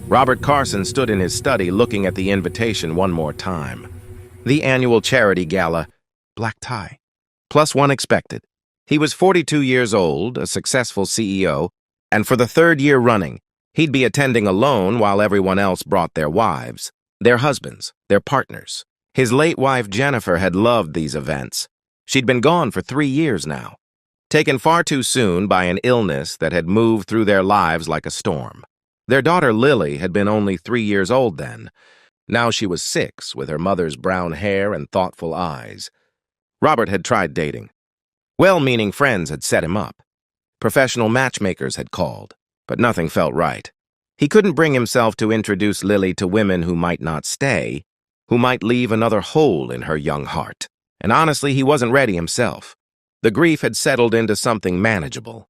Robert Carson stood in his study looking at the invitation one more time. The annual charity gala, black tie, plus one expected. He was 42 years old, a successful CEO, and for the third year running, he'd be attending alone while everyone else brought their wives, their husbands, their partners. His late wife Jennifer had loved these events. She'd been gone for 3 years now, taken far too soon by an illness that had moved through their lives like a storm. Their daughter Lily had been only 3 years old then. Now she was 6, with her mother's brown hair and thoughtful eyes. Robert had tried dating. Well-meaning friends had set him up. Professional matchmakers had called, but nothing felt right. He couldn't bring himself to introduce Lily to women who might not stay, who might leave another hole in her young heart. And honestly, he wasn't ready himself. The grief had settled into something manageable.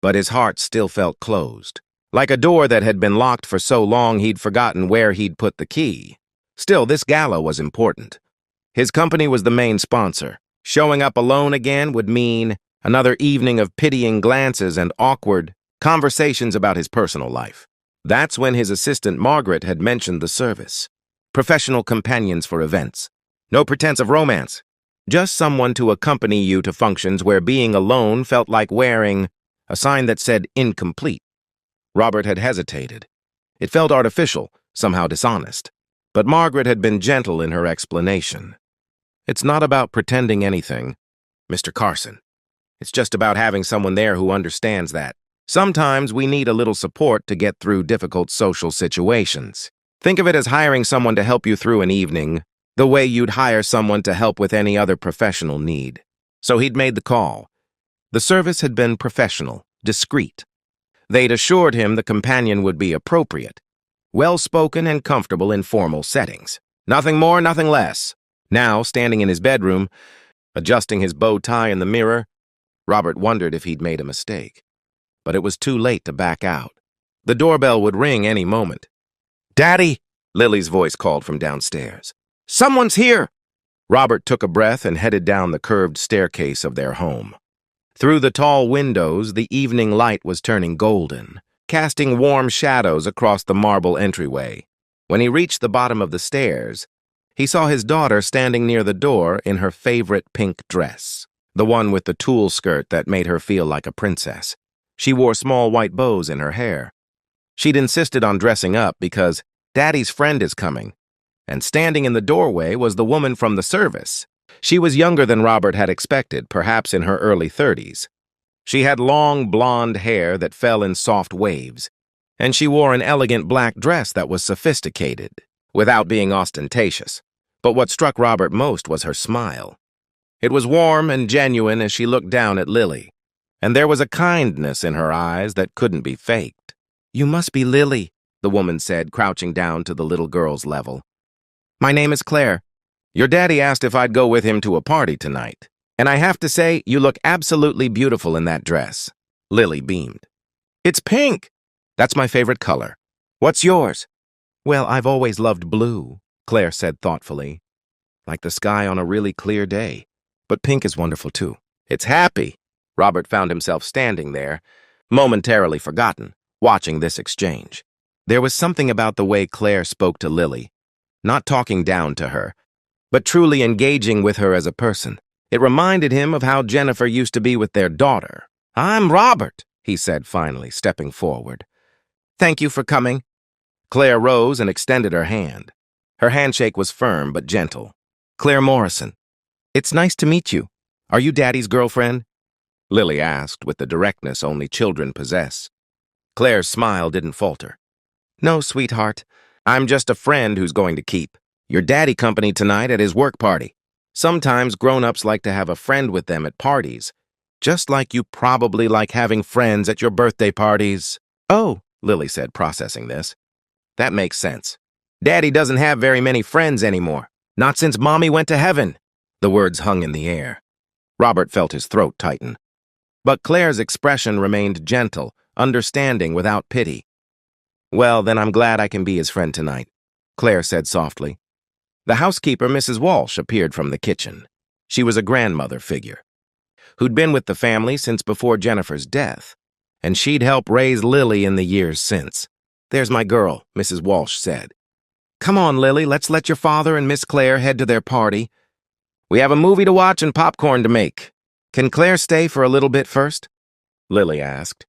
But his heart still felt closed. Like a door that had been locked for so long he'd forgotten where he'd put the key. Still, this gala was important. His company was the main sponsor. Showing up alone again would mean another evening of pitying glances and awkward conversations about his personal life. That's when his assistant Margaret had mentioned the service. Professional companions for events. No pretense of romance. Just someone to accompany you to functions where being alone felt like wearing a sign that said incomplete. Robert had hesitated. It felt artificial, somehow dishonest. But Margaret had been gentle in her explanation. It's not about pretending anything, Mr. Carson. It's just about having someone there who understands that. Sometimes we need a little support to get through difficult social situations. Think of it as hiring someone to help you through an evening, the way you'd hire someone to help with any other professional need. So he'd made the call. The service had been professional, discreet. They'd assured him the companion would be appropriate, well-spoken and comfortable in formal settings. Nothing more, nothing less. Now, standing in his bedroom, adjusting his bow tie in the mirror, Robert wondered if he'd made a mistake. But it was too late to back out. The doorbell would ring any moment. "Daddy!" Lily's voice called from downstairs. "Someone's here!" Robert took a breath and headed down the curved staircase of their home. Through the tall windows, the evening light was turning golden, casting warm shadows across the marble entryway. When he reached the bottom of the stairs, he saw his daughter standing near the door in her favorite pink dress, the one with the tulle skirt that made her feel like a princess. She wore small white bows in her hair. She'd insisted on dressing up because Daddy's friend is coming, and standing in the doorway was the woman from the service. She was younger than Robert had expected, perhaps in her early 30s. She had long blonde hair that fell in soft waves, and she wore an elegant black dress that was sophisticated, without being ostentatious. But what struck Robert most was her smile. It was warm and genuine as she looked down at Lily, and there was a kindness in her eyes that couldn't be faked. "You must be Lily," the woman said, crouching down to the little girl's level. "My name is Claire. Your daddy asked if I'd go with him to a party tonight. And I have to say, you look absolutely beautiful in that dress." Lily beamed. "It's pink." "That's my favorite color. What's yours?" "Well, I've always loved blue," Claire said thoughtfully. "Like the sky on a really clear day. But pink is wonderful too." "It's happy." Robert found himself standing there, momentarily forgotten, watching this exchange. There was something about the way Claire spoke to Lily, not talking down to her, but truly engaging with her as a person. It reminded him of how Jennifer used to be with their daughter. "I'm Robert," he said finally, stepping forward. "Thank you for coming." Claire rose and extended her hand. Her handshake was firm but gentle. "Claire Morrison. It's nice to meet you. Are you Daddy's girlfriend?" Lily asked with the directness only children possess. Claire's smile didn't falter. "No, sweetheart. I'm just a friend who's going to keep your daddy company tonight at his work party. Sometimes grown-ups like to have a friend with them at parties, just like you probably like having friends at your birthday parties." "Oh," Lily said, processing this. "That makes sense. Daddy doesn't have very many friends anymore. Not since Mommy went to heaven." The words hung in the air. Robert felt his throat tighten. But Claire's expression remained gentle, understanding without pity. "Well, then I'm glad I can be his friend tonight," Claire said softly. The housekeeper, Mrs. Walsh, appeared from the kitchen. She was a grandmother figure, who'd been with the family since before Jennifer's death, and she'd helped raise Lily in the years since. "There's my girl," Mrs. Walsh said. "Come on, Lily, let's let your father and Miss Claire head to their party. We have a movie to watch and popcorn to make. Can Claire stay for a little bit first?" Lily asked.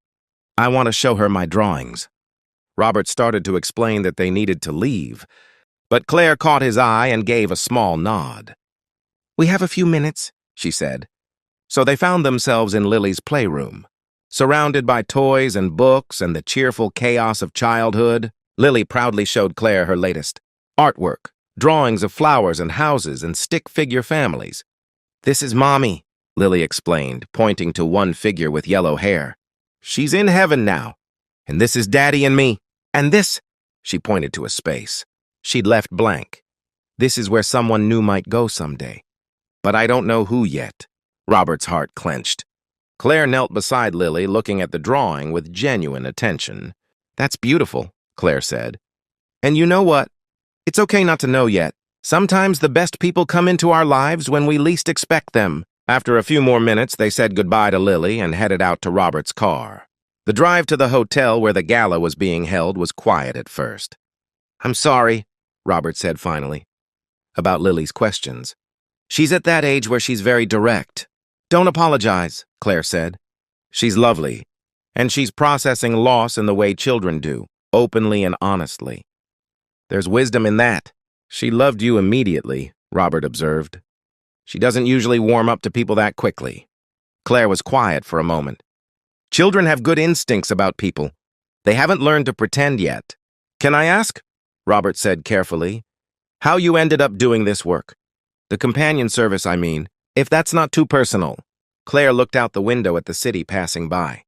"I want to show her my drawings." Robert started to explain that they needed to leave, but Claire caught his eye and gave a small nod. "We have a few minutes," she said. So they found themselves in Lily's playroom. Surrounded by toys and books and the cheerful chaos of childhood, Lily proudly showed Claire her latest artwork, drawings of flowers and houses and stick figure families. "This is Mommy," Lily explained, pointing to one figure with yellow hair. "She's in heaven now. And this is Daddy and me. And this," she pointed to a space she'd left blank. "This is where someone new might go someday. But I don't know who yet." Robert's heart clenched. Claire knelt beside Lily, looking at the drawing with genuine attention. "That's beautiful," Claire said. "And you know what? It's okay not to know yet. Sometimes the best people come into our lives when we least expect them." After a few more minutes, they said goodbye to Lily and headed out to Robert's car. The drive to the hotel where the gala was being held was quiet at first. "I'm sorry," Robert said finally, about Lily's questions. "She's at that age where she's very direct." "Don't apologize," Claire said. "She's lovely, and she's processing loss in the way children do, openly and honestly. There's wisdom in that." "She loved you immediately," Robert observed. "She doesn't usually warm up to people that quickly." Claire was quiet for a moment. "Children have good instincts about people. They haven't learned to pretend yet." "Can I ask," Robert said carefully, "how you ended up doing this work? The companion service, I mean, if that's not too personal." Claire looked out the window at the city passing by.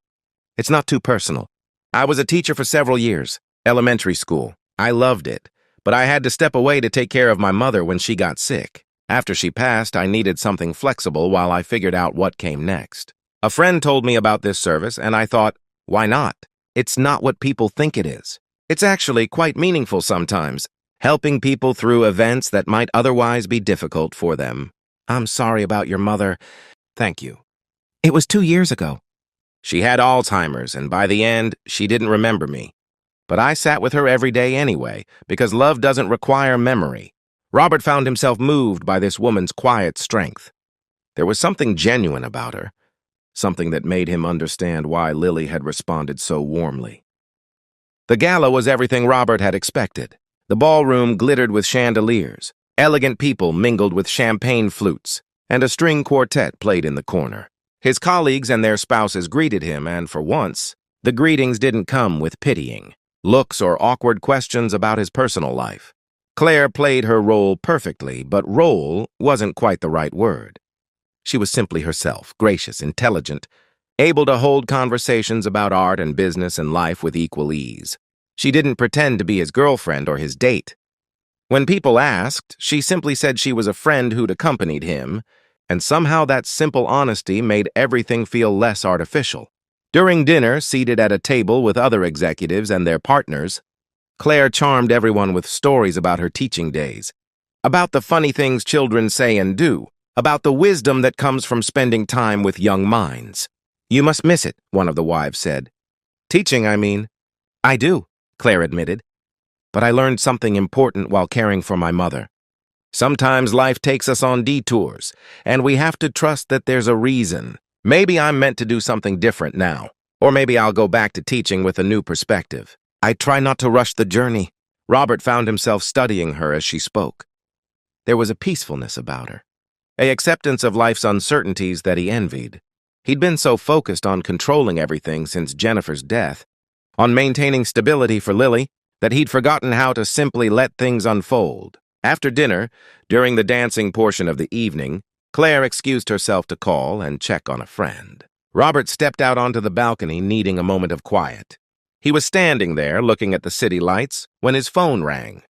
"It's not too personal. I was a teacher for several years, elementary school. I loved it, but I had to step away to take care of my mother when she got sick. After she passed, I needed something flexible while I figured out what came next. A friend told me about this service, and I thought, why not? It's not what people think it is. It's actually quite meaningful sometimes, helping people through events that might otherwise be difficult for them. I'm sorry about your mother. Thank you. It was 2 years ago. She had Alzheimer's, and by the end, she didn't remember me. But I sat with her every day anyway, because love doesn't require memory." Robert found himself moved by this woman's quiet strength. There was something genuine about her, something that made him understand why Lily had responded so warmly. The gala was everything Robert had expected. The ballroom glittered with chandeliers, elegant people mingled with champagne flutes, and a string quartet played in the corner. His colleagues and their spouses greeted him, and for once, the greetings didn't come with pitying looks or awkward questions about his personal life. Claire played her role perfectly, but role wasn't quite the right word. She was simply herself, gracious, intelligent, able to hold conversations about art and business and life with equal ease. She didn't pretend to be his girlfriend or his date. When people asked, she simply said she was a friend who'd accompanied him, and somehow that simple honesty made everything feel less artificial. During dinner, seated at a table with other executives and their partners, Claire charmed everyone with stories about her teaching days, about the funny things children say and do, about the wisdom that comes from spending time with young minds. "You must miss it," one of the wives said. "Teaching, I mean." "I do," Claire admitted. "But I learned something important while caring for my mother. Sometimes life takes us on detours, and we have to trust that there's a reason. Maybe I'm meant to do something different now, or maybe I'll go back to teaching with a new perspective. I try not to rush the journey." Robert found himself studying her as she spoke. There was a peacefulness about her, an acceptance of life's uncertainties that he envied. He'd been so focused on controlling everything since Jennifer's death, on maintaining stability for Lily, that he'd forgotten how to simply let things unfold. After dinner, during the dancing portion of the evening, Claire excused herself to call and check on a friend. Robert stepped out onto the balcony, needing a moment of quiet. He was standing there, looking at the city lights, when his phone rang.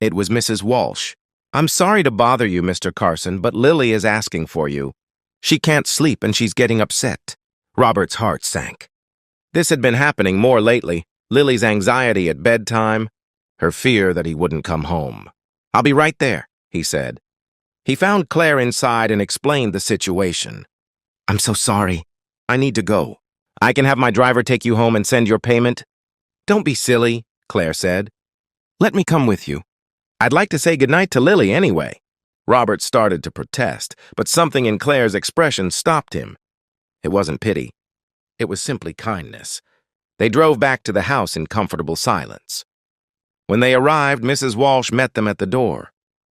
It was Mrs. Walsh. "I'm sorry to bother you, Mr. Carson, but Lily is asking for you. She can't sleep and she's getting upset." Robert's heart sank. This had been happening more lately. Lily's anxiety at bedtime, her fear that he wouldn't come home. "I'll be right there," he said. He found Claire inside and explained the situation. "I'm so sorry. I need to go. I can have my driver take you home and send your payment." "Don't be silly," Claire said. "Let me come with you. I'd like to say goodnight to Lily anyway." Robert started to protest, but something in Claire's expression stopped him. It wasn't pity. It was simply kindness. They drove back to the house in comfortable silence. When they arrived, Mrs. Walsh met them at the door.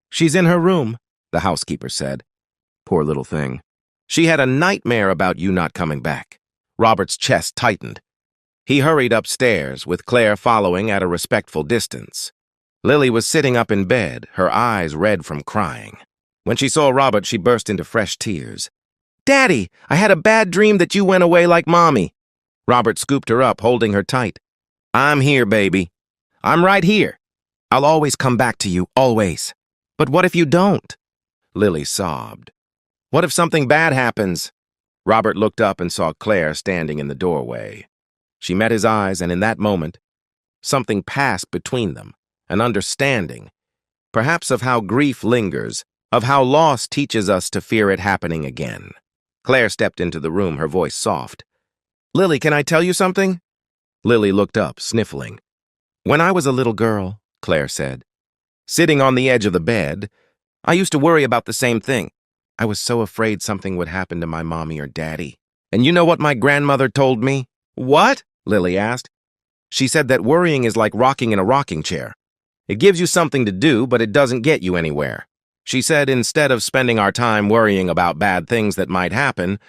"She's in her room," the housekeeper said. "Poor little thing. She had a nightmare about you not coming back." Robert's chest tightened. He hurried upstairs, with Claire following at a respectful distance. Lily was sitting up in bed, her eyes red from crying. When she saw Robert, she burst into fresh tears. "Daddy, I had a bad dream that you went away like Mommy." Robert scooped her up, holding her tight. "I'm here, baby. I'm right here. I'll always come back to you, always." "But what if you don't?" Lily sobbed. "What if something bad happens?" Robert looked up and saw Claire standing in the doorway. She met his eyes, and in that moment, something passed between them, an understanding, perhaps of how grief lingers, of how loss teaches us to fear it happening again. Claire stepped into the room, her voice soft. "Lily, can I tell you something?" Lily looked up, sniffling. "When I was a little girl," Claire said, "sitting on the edge of the bed, I used to worry about the same thing. I was so afraid something would happen to my mommy or daddy. And you know what my grandmother told me?" "What?" Lily asked. "She said that worrying is like rocking in a rocking chair. It gives you something to do, but it doesn't get you anywhere. She said instead of spending our time worrying about bad things that might happen,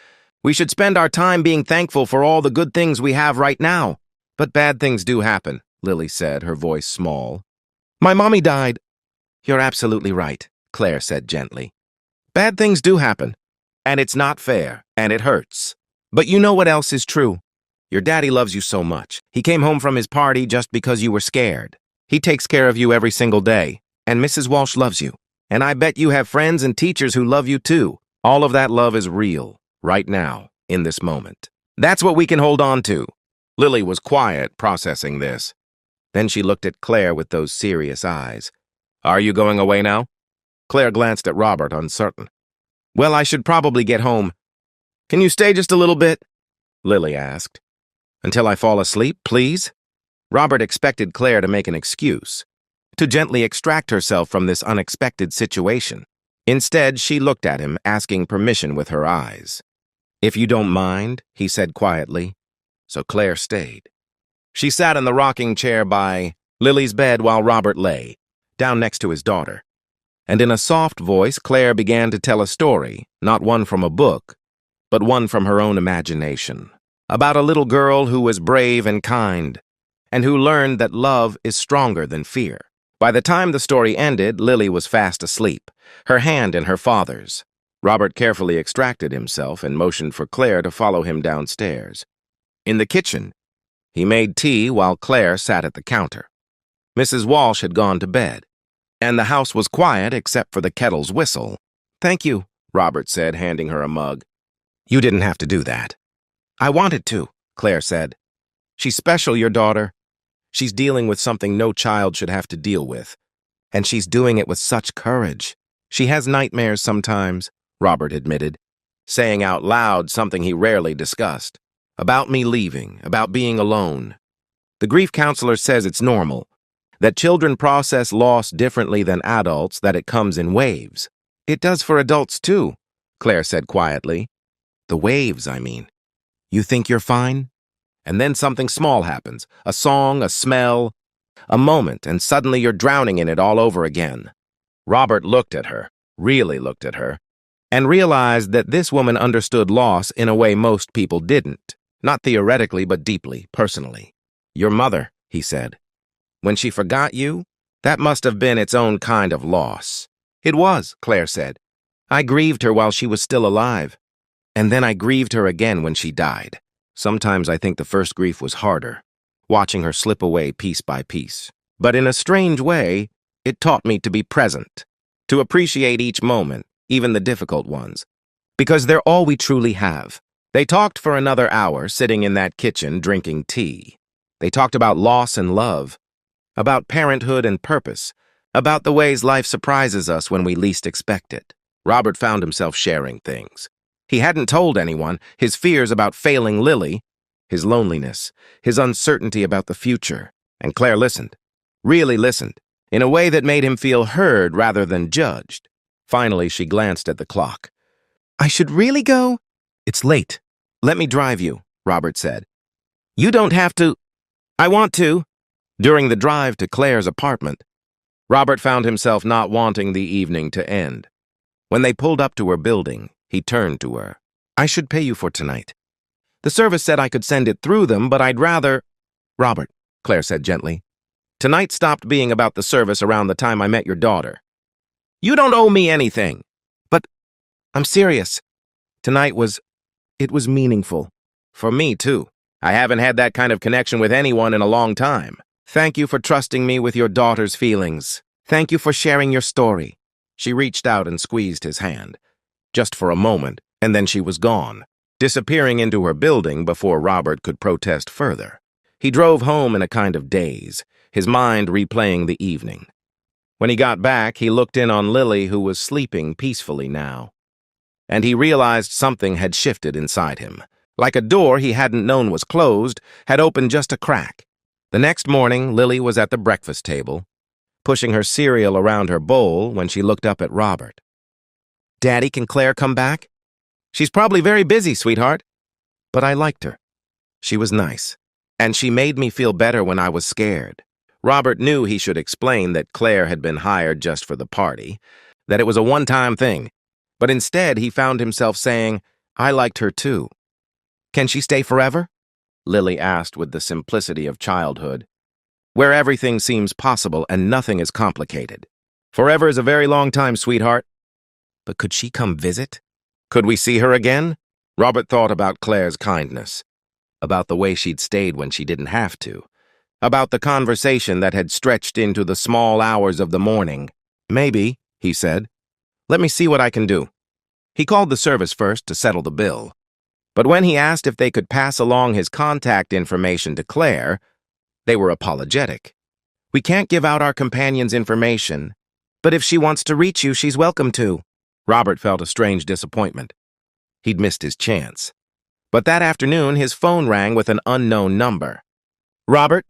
we should spend our time being thankful for all the good things we have right now." "But bad things do happen," Lily said, her voice small. "My mommy died." "You're absolutely right," Claire said gently. "Bad things do happen, and it's not fair, and it hurts. But you know what else is true? Your daddy loves you so much. He came home from his party just because you were scared. He takes care of you every single day, and Mrs. Walsh loves you. And I bet you have friends and teachers who love you too. All of that love is real, right now, in this moment. That's what we can hold on to." Lily was quiet, processing this. Then she looked at Claire with those serious eyes. "Are you going away now?" Claire glanced at Robert, uncertain. "Well, I should probably get home. Can you stay just a little bit?" Lily asked. "Until I fall asleep, please?" Robert expected Claire to make an excuse, to gently extract herself from this unexpected situation. Instead, she looked at him, asking permission with her eyes. "If you don't mind," he said quietly. So Claire stayed. She sat in the rocking chair by Lily's bed while Robert lay, down next to his daughter. And in a soft voice, Claire began to tell a story, not one from a book, but one from her own imagination, about a little girl who was brave and kind, and who learned that love is stronger than fear. By the time the story ended, Lily was fast asleep, her hand in her father's. Robert carefully extracted himself and motioned for Claire to follow him downstairs. In the kitchen, he made tea while Claire sat at the counter. Mrs. Walsh had gone to bed, and the house was quiet except for the kettle's whistle. "Thank you," Robert said, handing her a mug. "You didn't have to do that." "I wanted to," Claire said. "She's special, your daughter. She's dealing with something no child should have to deal with. And she's doing it with such courage. She has nightmares sometimes," Robert admitted, saying out loud something he rarely discussed. "About me leaving, about being alone. The grief counselor says it's normal, that children process loss differently than adults, that it comes in waves." "It does for adults too," Claire said quietly. "The waves, I mean. You think you're fine? And then something small happens, a song, a smell, a moment, and suddenly you're drowning in it all over again." Robert looked at her, really looked at her, and realized that this woman understood loss in a way most people didn't, not theoretically but deeply, personally. "Your mother," he said. "When she forgot you, that must have been its own kind of loss." "It was," Claire said. "I grieved her while she was still alive, and then I grieved her again when she died. Sometimes I think the first grief was harder, watching her slip away piece by piece. But in a strange way, it taught me to be present, to appreciate each moment, even the difficult ones, because they're all we truly have." They talked for another hour, sitting in that kitchen, drinking tea. They talked about loss and love, about parenthood and purpose, about the ways life surprises us when we least expect it. Robert found himself sharing things. He hadn't told anyone his fears about failing Lily, his loneliness, his uncertainty about the future, And Claire listened, really listened, in a way that made him feel heard rather than judged. Finally, she glanced at the clock. "I should really go?" "It's late. Let me drive you," Robert said. "You don't have to." "I want to." During the drive to Claire's apartment, Robert found himself not wanting the evening to end. When they pulled up to her building, he turned to her. "I should pay you for tonight. The service said I could send it through them, but I'd rather—" "Robert," Claire said gently, "tonight stopped being about the service around the time I met your daughter. You don't owe me anything." "But I'm serious. Tonight it was meaningful. For me, too. I haven't had that kind of connection with anyone in a long time. Thank you for trusting me with your daughter's feelings. Thank you for sharing your story." She reached out and squeezed his hand. Just for a moment, and then she was gone, disappearing into her building before Robert could protest further. He drove home in a kind of daze, his mind replaying the evening. When he got back, he looked in on Lily, who was sleeping peacefully now. And he realized something had shifted inside him. Like a door he hadn't known was closed, had opened just a crack. The next morning, Lily was at the breakfast table, pushing her cereal around her bowl when she looked up at Robert. "Daddy, can Claire come back?" "She's probably very busy, sweetheart." "But I liked her. She was nice. And she made me feel better when I was scared." Robert knew he should explain that Claire had been hired just for the party, that it was a one-time thing. But instead, he found himself saying, "I liked her too." "Can she stay forever?" Lily asked with the simplicity of childhood, where everything seems possible and nothing is complicated. "Forever is a very long time, sweetheart." "But could she come visit? Could we see her again?" Robert thought about Claire's kindness, about the way she'd stayed when she didn't have to, about the conversation that had stretched into the small hours of the morning. "Maybe," he said. "Let me see what I can do." He called the service first to settle the bill. But when he asked if they could pass along his contact information to Claire, they were apologetic. "We can't give out our companion's information, but if she wants to reach you, she's welcome to." Robert felt a strange disappointment. He'd missed his chance. But that afternoon, his phone rang with an unknown number. "Robert?"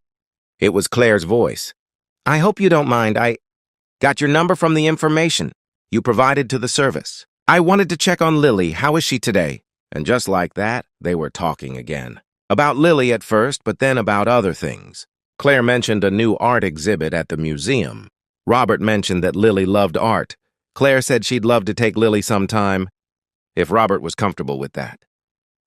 It was Claire's voice. "I hope you don't mind. I got your number from the information you provided to the service. I wanted to check on Lily. How is she today?" And just like that, they were talking again. About Lily at first, but then about other things. Claire mentioned a new art exhibit at the museum. Robert mentioned that Lily loved art. Claire said she'd love to take Lily sometime, if Robert was comfortable with that.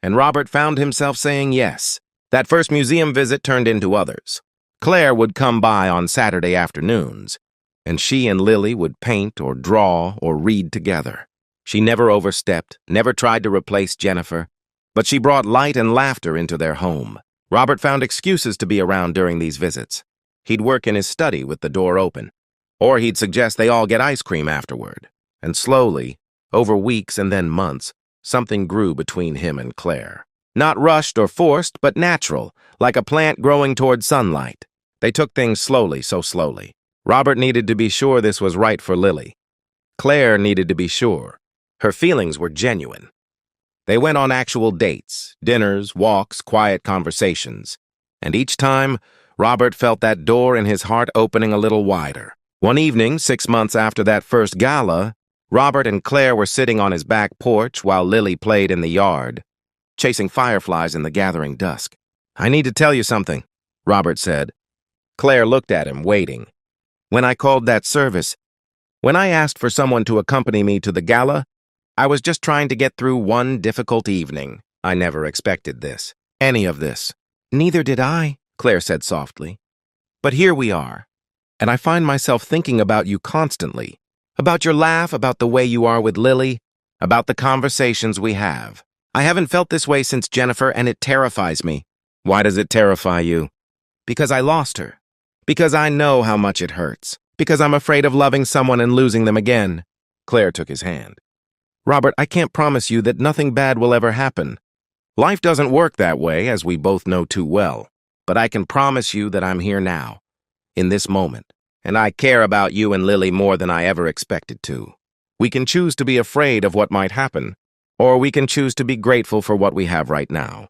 And Robert found himself saying yes. That first museum visit turned into others. Claire would come by on Saturday afternoons, and she and Lily would paint or draw or read together. She never overstepped, never tried to replace Jennifer, but she brought light and laughter into their home. Robert found excuses to be around during these visits. He'd work in his study with the door open, or he'd suggest they all get ice cream afterward. And slowly, over weeks and then months, something grew between him and Claire. Not rushed or forced, but natural, like a plant growing toward sunlight. They took things slowly, so slowly. Robert needed to be sure this was right for Lily. Claire needed to be sure. Her feelings were genuine. They went on actual dates, dinners, walks, quiet conversations. And each time, Robert felt that door in his heart opening a little wider. One evening, 6 months after that first gala, Robert and Claire were sitting on his back porch while Lily played in the yard, chasing fireflies in the gathering dusk. "I need to tell you something," Robert said. Claire looked at him, waiting. "When I called that service, when I asked for someone to accompany me to the gala, I was just trying to get through one difficult evening. I never expected this. Any of this." "Neither did I," Claire said softly. "But here we are. And I find myself thinking about you constantly. About your laugh, about the way you are with Lily, about the conversations we have. I haven't felt this way since Jennifer, and it terrifies me." "Why does it terrify you?" "Because I lost her. Because I know how much it hurts. Because I'm afraid of loving someone and losing them again." Claire took his hand. "Robert, I can't promise you that nothing bad will ever happen. Life doesn't work that way, as we both know too well. But I can promise you that I'm here now, in this moment, and I care about you and Lily more than I ever expected to. We can choose to be afraid of what might happen, or we can choose to be grateful for what we have right now.